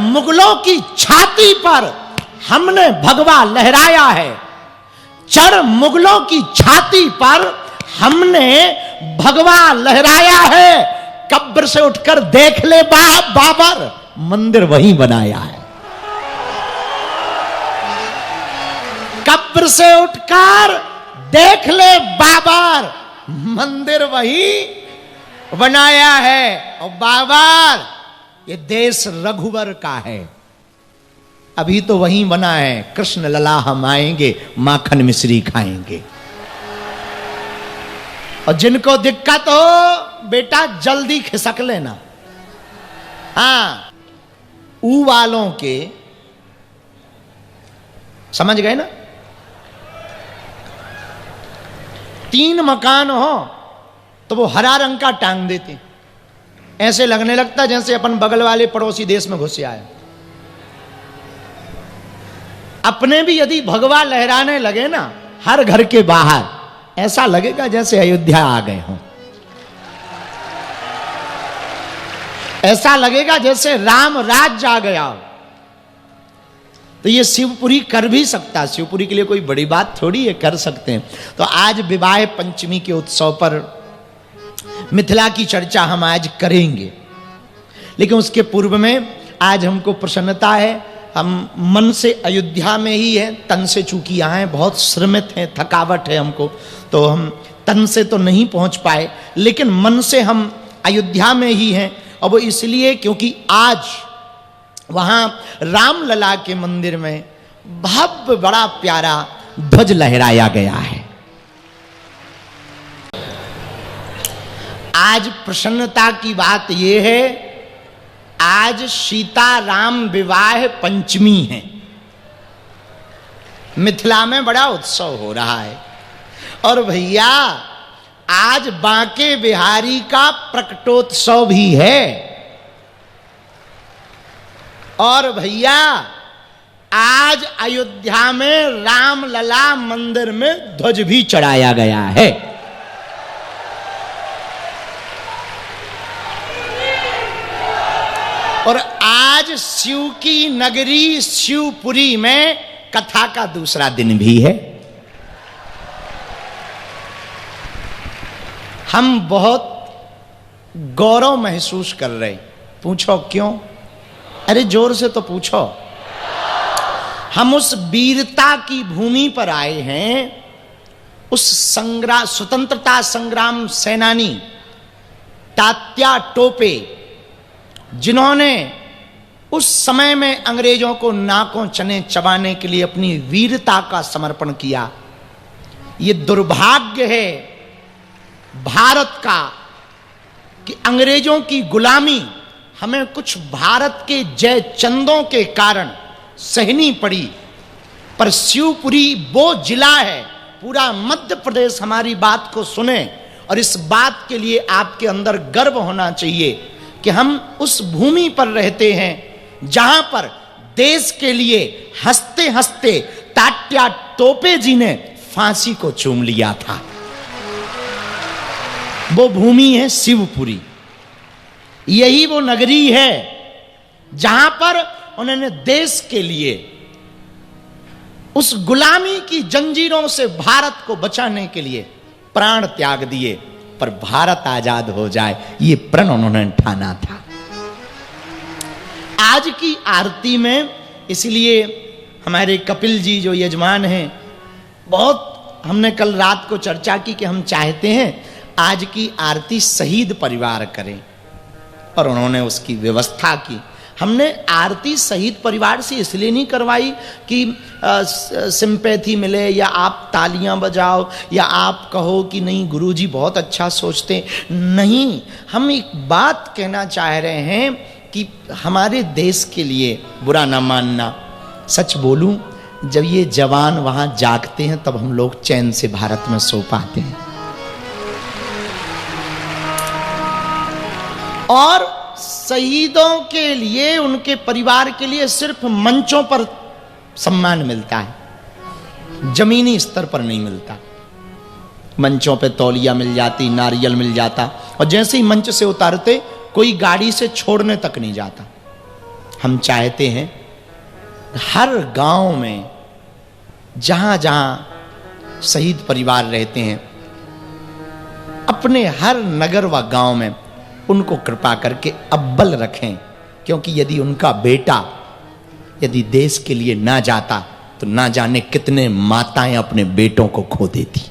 मुगलों की छाती पर हमने भगवा लहराया है। चढ़ मुगलों की छाती पर हमने भगवा लहराया है। कब्र से उठकर देख ले बाबर, मंदिर वहीं बनाया है। कब्र से उठकर देख ले बाबर, मंदिर वहीं बनाया है। और बाबर, ये देश रघुवर का है, अभी तो वहीं बना है। कृष्ण लला हम आएंगे, माखन मिश्री खाएंगे। और जिनको दिक्कत हो बेटा जल्दी खिसक लेना। हाँ, ऊ वालों के समझ गए ना, 3 मकान हो तो वो हरा रंग का टांग देते, ऐसे लगने लगता जैसे अपन बगल वाले पड़ोसी देश में घुसे आए। अपने भी यदि भगवा लहराने लगे ना हर घर के बाहर, ऐसा लगेगा जैसे अयोध्या आ गए हों, ऐसा लगेगा जैसे राम राज्य आ गया हो। तो ये शिवपुरी कर भी सकता, शिवपुरी के लिए कोई बड़ी बात थोड़ी है, कर सकते हैं। तो आज विवाह पंचमी के उत्सव पर मिथिला की चर्चा हम आज करेंगे, लेकिन उसके पूर्व में आज हमको प्रसन्नता है, हम मन से अयोध्या में ही हैं, तन से चूंकि यहाँ हैं, बहुत श्रमित हैं, थकावट है हमको, तो हम तन से तो नहीं पहुँच पाए, लेकिन मन से हम अयोध्या में ही हैं। और वो इसलिए क्योंकि आज वहाँ रामलला के मंदिर में भव्य बड़ा प्यारा ध्वज लहराया गया है। आज प्रसन्नता की बात यह है, आज सीता राम विवाह पंचमी है। मिथिला में बड़ा उत्सव हो रहा है। और भैया आज बांके बिहारी का प्रकटोत्सव भी है। और भैया आज अयोध्या में रामलला मंदिर में ध्वज भी चढ़ाया गया है। और आज शिव की नगरी शिवपुरी में कथा का दूसरा दिन भी है। हम बहुत गौरव महसूस कर रहे। पूछो क्यों? अरे जोर से तो पूछो। हम उस वीरता की भूमि पर आए हैं, उस स्वतंत्रता संग्राम सेनानी तात्या टोपे, जिन्होंने उस समय में अंग्रेजों को नाकों चने चबाने के लिए अपनी वीरता का समर्पण किया। ये दुर्भाग्य है भारत का कि अंग्रेजों की गुलामी हमें कुछ भारत के जय चंदों के कारण सहनी पड़ी। पर शिवपुरी वो जिला है, पूरा मध्य प्रदेश हमारी बात को सुने, और इस बात के लिए आपके अंदर गर्व होना चाहिए कि हम उस भूमि पर रहते हैं जहां पर देश के लिए हंसते हंसते तात्या टोपे जी ने फांसी को चूम लिया था। वो भूमि है शिवपुरी। यही वो नगरी है जहां पर उन्होंने देश के लिए उस गुलामी की जंजीरों से भारत को बचाने के लिए प्राण त्याग दिए, पर भारत आजाद हो जाए ये प्रण उन्होंने ठाना था। आज की आरती में इसलिए हमारे कपिल जी जो यजमान हैं, बहुत हमने कल रात को चर्चा की कि हम चाहते हैं आज की आरती शहीद परिवार करें, और उन्होंने उसकी व्यवस्था की। हमने आरती शहीद परिवार से इसलिए नहीं करवाई कि सिंपैथी मिले या आप तालियां बजाओ या आप कहो कि नहीं गुरुजी बहुत अच्छा सोचते। नहीं, हम एक बात कहना चाह रहे हैं कि हमारे देश के लिए, बुरा ना मानना, सच बोलूं, जब ये जवान वहां जागते हैं तब हम लोग चैन से भारत में सो पाते हैं। और शहीदों के लिए, उनके परिवार के लिए सिर्फ मंचों पर सम्मान मिलता है, जमीनी स्तर पर नहीं मिलता। मंचों पे तौलिया मिल जाती, नारियल मिल जाता, और जैसे ही मंच से उतारते कोई गाड़ी से छोड़ने तक नहीं जाता। हम चाहते हैं हर गांव में जहां जहां शहीद परिवार रहते हैं, अपने हर नगर व गांव में उनको कृपा करके अव्वल रखें, क्योंकि यदि उनका बेटा यदि देश के लिए ना जाता तो ना जाने कितने माताएं अपने बेटों को खो देती।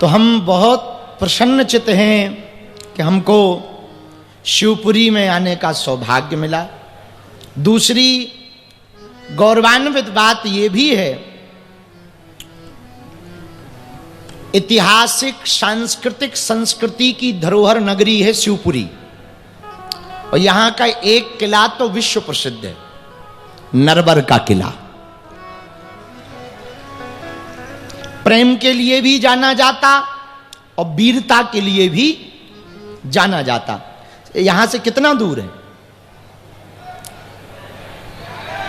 तो हम बहुत प्रसन्नचित्त हैं कि हमको शिवपुरी में आने का सौभाग्य मिला। दूसरी गौरवान्वित बात यह भी है, ऐतिहासिक सांस्कृतिक संस्कृति की धरोहर नगरी है शिवपुरी, और यहां का एक किला तो विश्व प्रसिद्ध है, नरवर का किला। प्रेम के लिए भी जाना जाता और वीरता के लिए भी जाना जाता। यहां से कितना दूर है?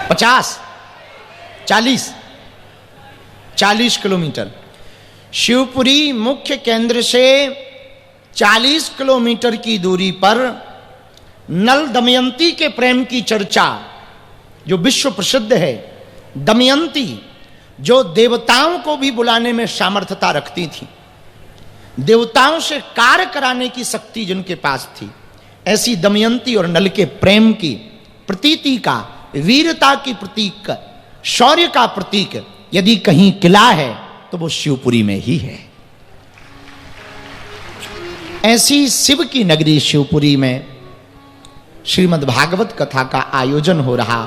50, 40 किलोमीटर। शिवपुरी मुख्य केंद्र से 40 किलोमीटर की दूरी पर नल दमयंती के प्रेम की चर्चा जो विश्व प्रसिद्ध है। दमयंती जो देवताओं को भी बुलाने में सामर्थ्यता रखती थी, देवताओं से कार्य कराने की शक्ति जिनके पास थी, ऐसी दमयंती और नल के प्रेम की प्रतीति का, वीरता की प्रतीक, शौर्य का प्रतीक यदि कहीं किला है तो वो शिवपुरी में ही है। ऐसी शिव की नगरी शिवपुरी में श्रीमद् भागवत कथा का आयोजन हो रहा।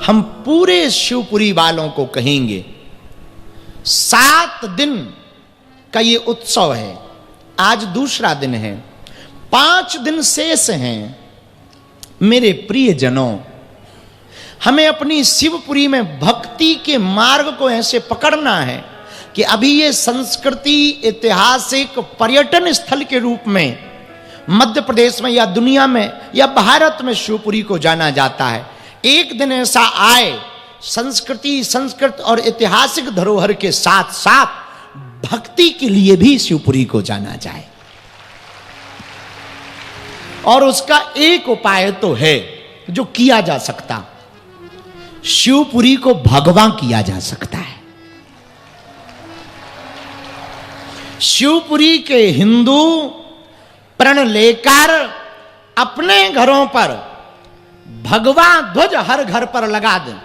हम पूरे शिवपुरी वालों को कहेंगे 7 दिन का ये उत्सव है, आज दूसरा दिन है, 5 दिन शेष हैं। मेरे प्रिय जनों, हमें अपनी शिवपुरी में भक्ति के मार्ग को ऐसे पकड़ना है कि अभी ये संस्कृति ऐतिहासिक पर्यटन स्थल के रूप में मध्य प्रदेश में या दुनिया में या भारत में शिवपुरी को जाना जाता है। एक दिन ऐसा आए, संस्कृति, संस्कृत और ऐतिहासिक धरोहर के साथ साथ भक्ति के लिए भी शिवपुरी को जाना जाए। और उसका एक उपाय तो है जो किया जा सकता, शिवपुरी को भगवा किया जा सकता है। शिवपुरी के हिंदू प्रण लेकर अपने घरों पर भगवा ध्वज हर घर पर लगा दें।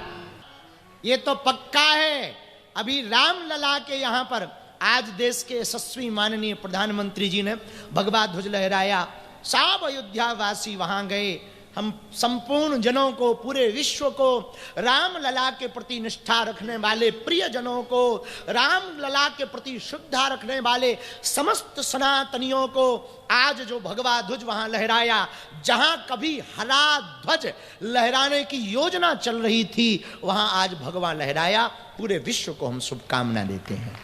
ये तो पक्का है। अभी रामलला के यहां पर आज देश के यशस्वी माननीय प्रधानमंत्री जी ने भगवा ध्वज लहराया, सब अयोध्यावासी वहां गए। हम संपूर्ण जनों को, पूरे विश्व को, रामलला के प्रति निष्ठा रखने वाले प्रिय जनों को, रामलला के प्रति श्रद्धा रखने वाले समस्त सनातनियों को आज जो भगवा ध्वज वहां लहराया, जहां कभी हरा ध्वज लहराने की योजना चल रही थी, वहां आज भगवा लहराया। पूरे विश्व को हम शुभकामना देते हैं।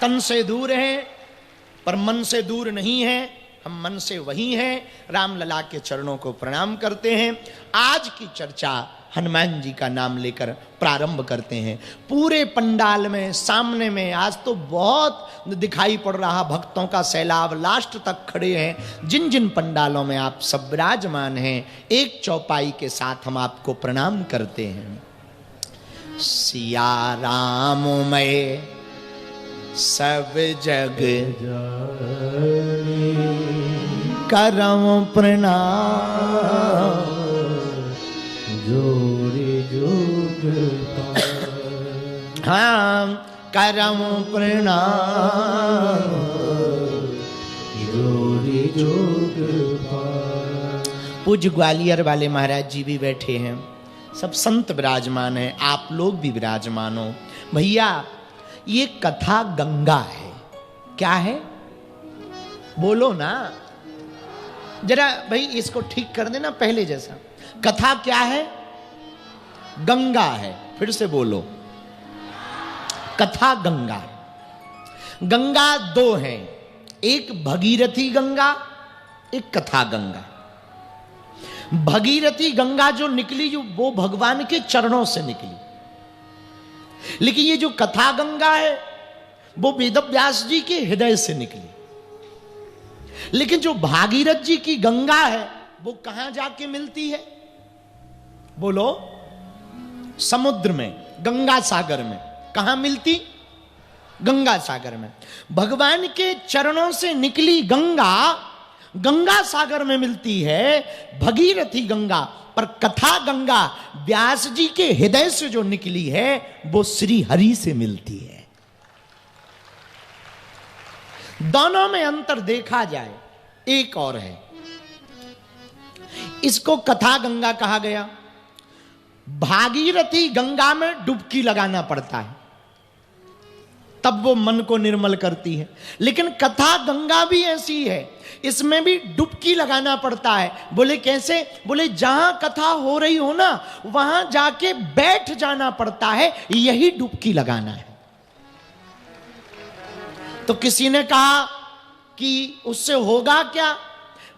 तन से दूर हैं पर मन से दूर नहीं है, हम मन से वही हैं। रामलला के चरणों को प्रणाम करते हैं। आज की चर्चा हनुमान जी का नाम लेकर प्रारंभ करते हैं। पूरे पंडाल में, सामने में आज तो बहुत दिखाई पड़ रहा भक्तों का सैलाब, लास्ट तक खड़े हैं। जिन जिन पंडालों में आप सब विराजमान हैं, एक चौपाई के साथ हम आपको प्रणाम करते हैं। सिया राम मैं सब जग करम प्रणाम, जोरे जोग हाँ करम प्रणाम, जोरे जोग। पूज्य ग्वालियर वाले महाराज जी भी बैठे हैं, सब संत विराजमान हैं, आप लोग भी विराजमान हो। भैया ये कथा गंगा है। क्या है? बोलो ना जरा भाई, इसको ठीक कर देना पहले जैसा। कथा क्या है? गंगा है। फिर से बोलो, कथा गंगा है। गंगा 2 हैं, एक भगीरथी गंगा, एक कथा गंगा। भगीरथी गंगा जो निकली, जो वो भगवान के चरणों से निकली, लेकिन ये जो कथा गंगा है वो वेद व्यास जी के हृदय से निकली। लेकिन जो भागीरथ जी की गंगा है वो कहां जाके मिलती है? बोलो, समुद्र में, गंगा सागर में। कहां मिलती? गंगा सागर में। भगवान के चरणों से निकली गंगा गंगा सागर में मिलती है, भगीरथी गंगा। पर कथा गंगा व्यास जी के हृदय से जो निकली है वो श्री हरि से मिलती है। दोनों में अंतर देखा जाए एक और है, इसको कथा गंगा कहा गया। भागीरथी गंगा में डुबकी लगाना पड़ता है, तब वो मन को निर्मल करती है। लेकिन कथा गंगा भी ऐसी है, इसमें भी डुबकी लगाना पड़ता है। बोले कैसे? बोले जहां कथा हो रही हो ना, वहां जाके बैठ जाना पड़ता है, यही डुबकी लगाना है। तो किसी ने कहा कि उससे होगा क्या?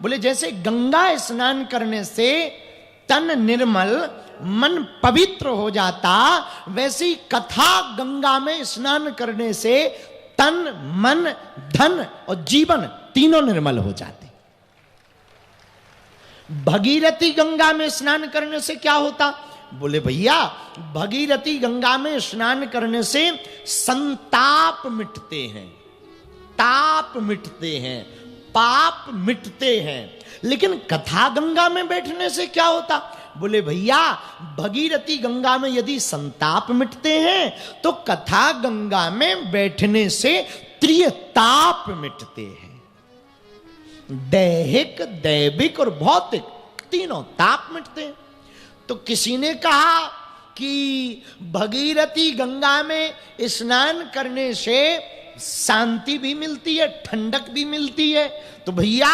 बोले जैसे गंगा स्नान करने से तन निर्मल, मन पवित्र हो जाता, वैसे ही कथा गंगा में स्नान करने से तन, मन, धन और जीवन तीनों निर्मल हो जाते। भगीरथी गंगा में स्नान करने से क्या होता? बोले भैया, भगीरथी गंगा में स्नान करने से संताप मिटते हैं, ताप मिटते हैं, पाप मिटते हैं। लेकिन कथा गंगा में बैठने से क्या होता? बोले भैया, भगीरथी गंगा में यदि संताप मिटते हैं तो कथा गंगा में बैठने से त्रिताप मिटते हैं। दैहिक, दैविक और भौतिक तीनों ताप मिटते हैं। तो किसी ने कहा कि भगीरथी गंगा में स्नान करने से शांति भी मिलती है, ठंडक भी मिलती है। तो भैया,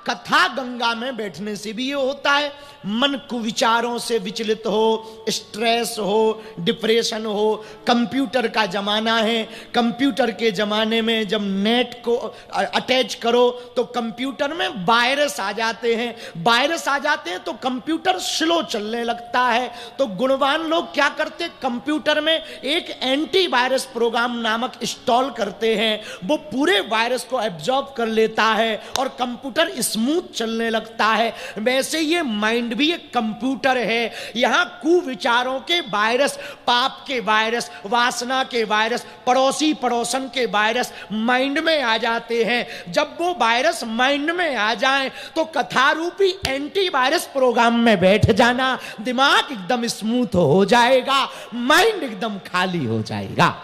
कथा गंगा में बैठने से भी ये होता है, मन कुविचारों से विचलित हो, स्ट्रेस हो, डिप्रेशन हो। कंप्यूटर का जमाना है, कंप्यूटर के जमाने में जब नेट को अटैच करो तो कंप्यूटर में वायरस आ जाते हैं, वायरस आ जाते हैं तो कंप्यूटर स्लो चलने लगता है। तो गुणवान लोग क्या करते, कंप्यूटर में एक एंटीवायरस प्रोग्राम नामक इंस्टॉल करते हैं, वो पूरे वायरस को एब्जॉर्ब कर लेता है और कंप्यूटर स्मूथ चलने लगता है। वैसे ये माइंड भी एक कंप्यूटर है, यहां कुविचारों के वायरस, पाप के वायरस, वासना के वायरस, पड़ोसी पड़ोसन के वायरस माइंड में आ जाते हैं। जब वो वायरस माइंड में आ जाएं तो कथा रूपी एंटीवायरस प्रोग्राम में बैठ जाना, दिमाग एकदम स्मूथ हो जाएगा, माइंड एकदम खाली हो जाएगा।